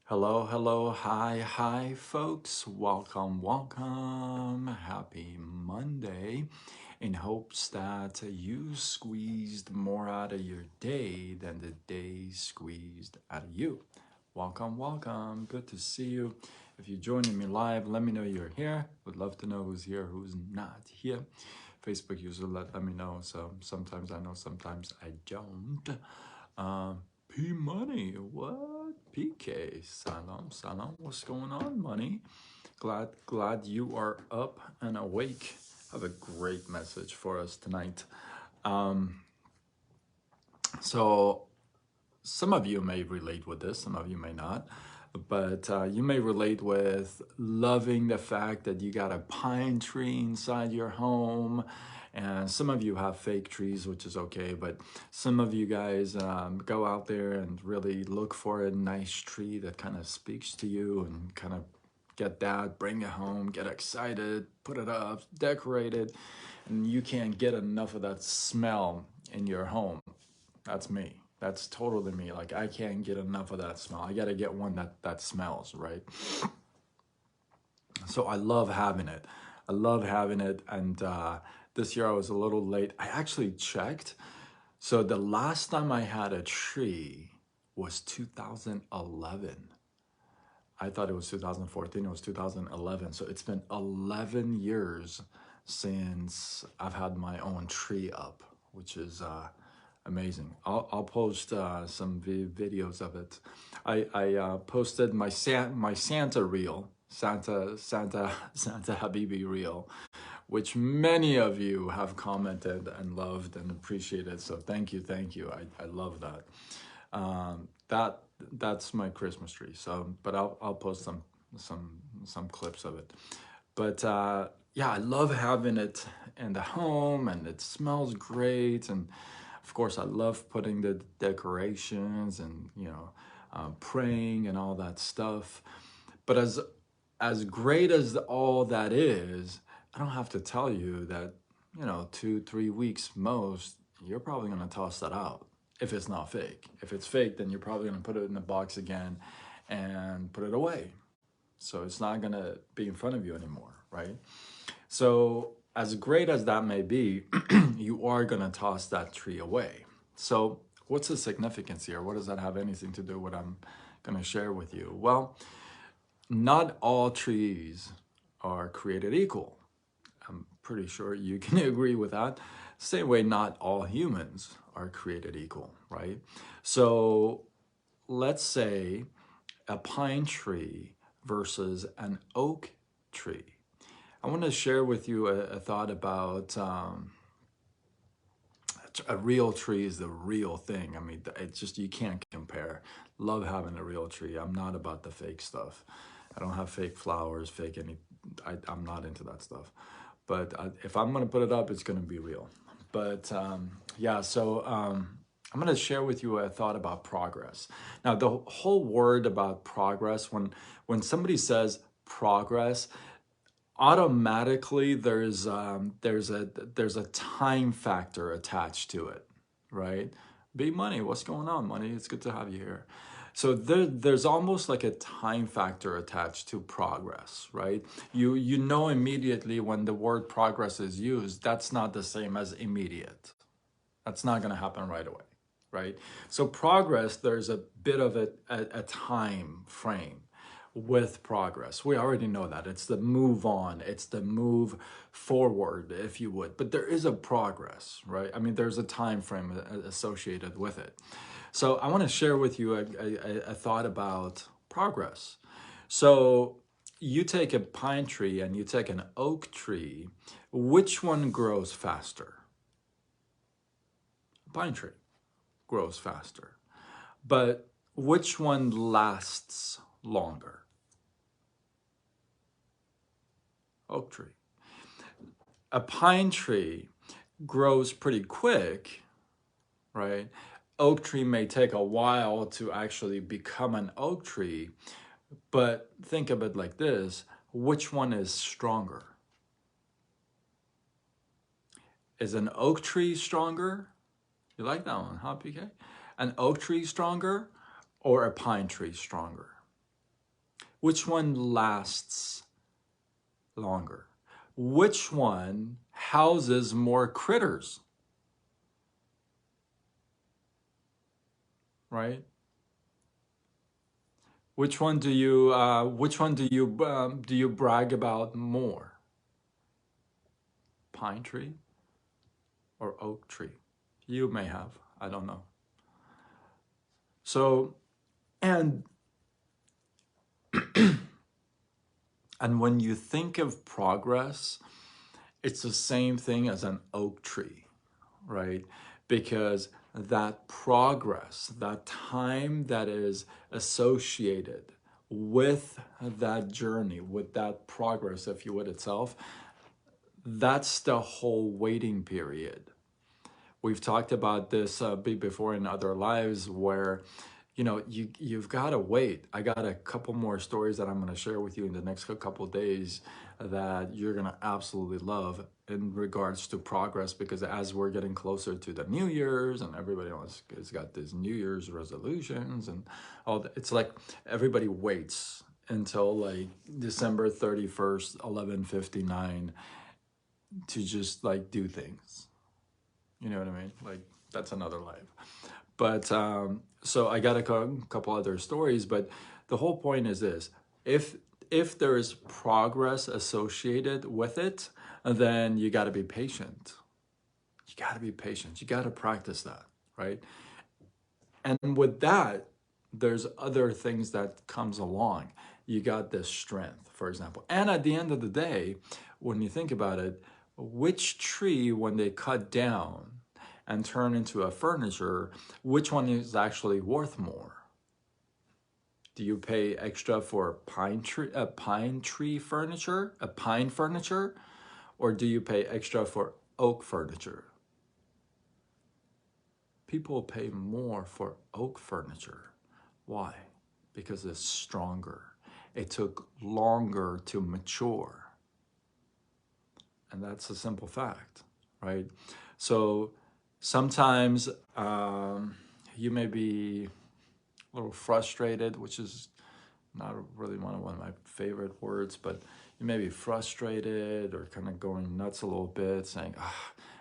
Hello, hello, hi, folks. Welcome. Happy Monday. In hopes that you squeezed more out of your day than the day squeezed out of you. Welcome. Good to see you. If you're joining me live, let me know you're here. Would love to know who's here, who's not here. Facebook user let me know. So sometimes I know, sometimes I don't. P Money, what? PK, salam. What's going on, Money? Glad you are up and awake. I have a great message for us tonight. So some of you may relate with this, some of you may not, but you may relate with loving the fact that you got a pine tree inside your home. And some of you have fake trees, which is okay, but some of you guys go out there and really look for a nice tree that kind of speaks to you and kind of get that, bring it home, get excited, put it up, decorate it, and you can't get enough of that smell in your home. That's me. That's totally me. Like, I can't get enough of that smell. I got to get one that smells, right? So I love having it. And this year I was a little late. I actually checked. So the last time I had a tree was 2011. I thought it was 2014. It was 2011. So it's been 11 years since I've had my own tree up, which is amazing. I'll post some videos of it. I posted my Santa reel, Santa Habibi reel, which many of you have commented and loved and appreciated. So thank you. I love that. That's my Christmas tree. So, but I'll post some clips of it. But yeah, I love having it in the home, and it smells great. And of course, I love putting the decorations and praying and all that stuff. But as great as all that is, I don't have to tell you that 2-3 weeks most, you're probably gonna toss that out if it's not fake. If it's fake, then you're probably gonna put it in the box again and put it away. So it's not gonna be in front of you anymore, right? So as great as that may be, you are gonna toss that tree away. So what's the significance here? What does that have anything to do with what I'm gonna share with you? Well, not all trees are created equal. I'm pretty sure you can agree with that. Same way, not all humans are created equal, right? So let's say a pine tree versus an oak tree. I want to share with you a thought about a real tree is the real thing. I mean, it's just, you can't compare. Love having a real tree. I'm not about the fake stuff. I don't have fake flowers, I'm not into that stuff. But if I'm going to put it up, it's going to be real. But yeah, so I'm going to share with you a thought about progress. Now, the whole word about progress, when somebody says progress, automatically there's a time factor attached to it, right? B Money, what's going on, Money? It's good to have you here. So there's almost like a time factor attached to progress, right? You know immediately when the word progress is used, that's not the same as immediate. That's not going to happen right away, right? So progress, there's a bit of a time frame with progress. We already know that. It's the move on, it's the move forward, if you would. But there is a progress, right? I mean, there's a time frame associated with it. So I want to share with you a thought about progress. So you take a pine tree and you take an oak tree, which one grows faster? Pine tree grows faster. But which one lasts longer? Oak tree. A pine tree grows pretty quick, right? Oak tree may take a while to actually become an oak tree, but think of it like this: which one is stronger? Is an oak tree stronger? You like that one, huh, PK? An oak tree stronger or a pine tree stronger? Which one lasts longer? Which one houses more critters, right? Which one do you brag about more? Pine tree or oak tree? You may have, I don't know. So, and and when you think of progress, it's the same thing as an oak tree, right? Because that progress, that time that is associated with that journey, with that progress, if you would, itself, that's the whole waiting period. We've talked about this before in other lives where you've got to wait. I got a couple more stories that I'm going to share with you in the next couple of days that you're going to absolutely love in regards to progress, because as we're getting closer to the New Year's and everybody else has got these New Year's resolutions and all that, it's like everybody waits until like December 31st, 11:59 to just like do things. You know what I mean? Like that's another life. But so I got a couple other stories, but the whole point is this: if there is progress associated with it, then you got to be patient. You got to be patient. You got to practice that, right? And with that, there's other things that comes along. You got this strength, for example. And at the end of the day, when you think about it, which tree, when they cut down and turn into a furniture, which one is actually worth more? Do you pay extra for pine tree furniture, a pine furniture, or do you pay extra for oak furniture? People pay more for oak furniture. Why? Because it's stronger. It took longer to mature. And that's a simple fact, right? So sometimes you may be a little frustrated, which is not really one of my favorite words, but you may be frustrated or kind of going nuts a little bit, saying,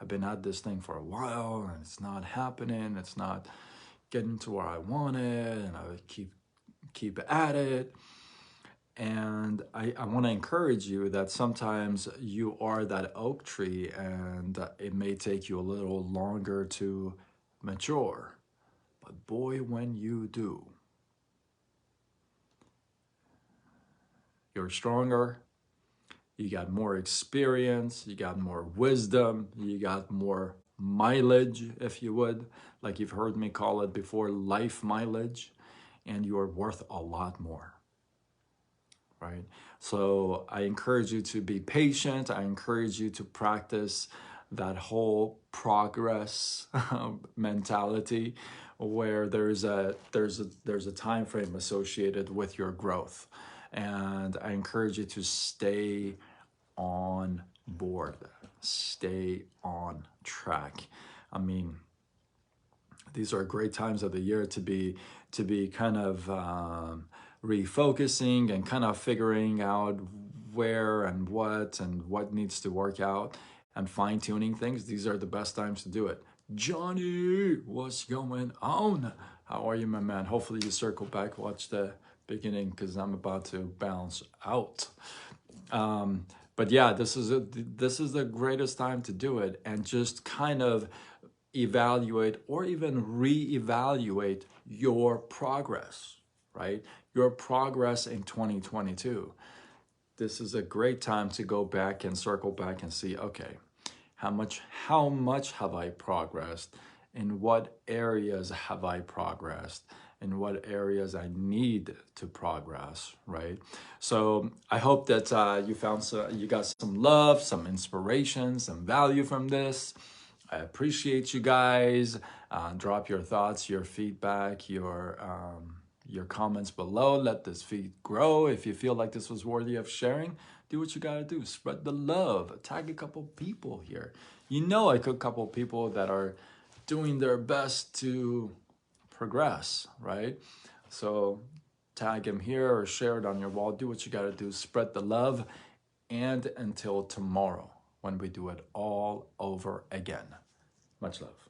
I've been at this thing for a while and it's not happening. It's not getting to where I want it, and I would keep at it. And I want to encourage you that sometimes you are that oak tree and it may take you a little longer to mature. But boy, when you do, you're stronger, you got more experience, you got more wisdom, you got more mileage, if you would, like you've heard me call it before, life mileage, and you are worth a lot more, right? So I encourage you to be patient. I encourage you to practice that whole progress mentality where there's a time frame associated with your growth. And I encourage you to stay on board, stay on track. I mean, these are great times of the year to be kind of refocusing and kind of figuring out where and what needs to work out and fine-tuning things. These are the best times to do it. Johnny, what's going on? How are you, my man? Hopefully you circle back, watch the beginning, because I'm about to bounce out. But yeah, this is the greatest time to do it, and just kind of evaluate or even reevaluate your progress, right? Your progress in 2022. This is a great time to go back and circle back and see, okay, how much have I progressed? In what areas have I progressed? In what areas I need to progress, right? So I hope that you got some love, some inspiration, some value from this. I appreciate you guys. Drop your thoughts, your feedback, your comments below. Let this feed grow. If you feel like this was worthy of sharing, do what you gotta do. Spread the love. Tag a couple people here. You know, I could couple people that are doing their best to progress, right? So tag him here or share it on your wall. Do what you got to do. Spread the love. And until tomorrow, when we do it all over again. Much love.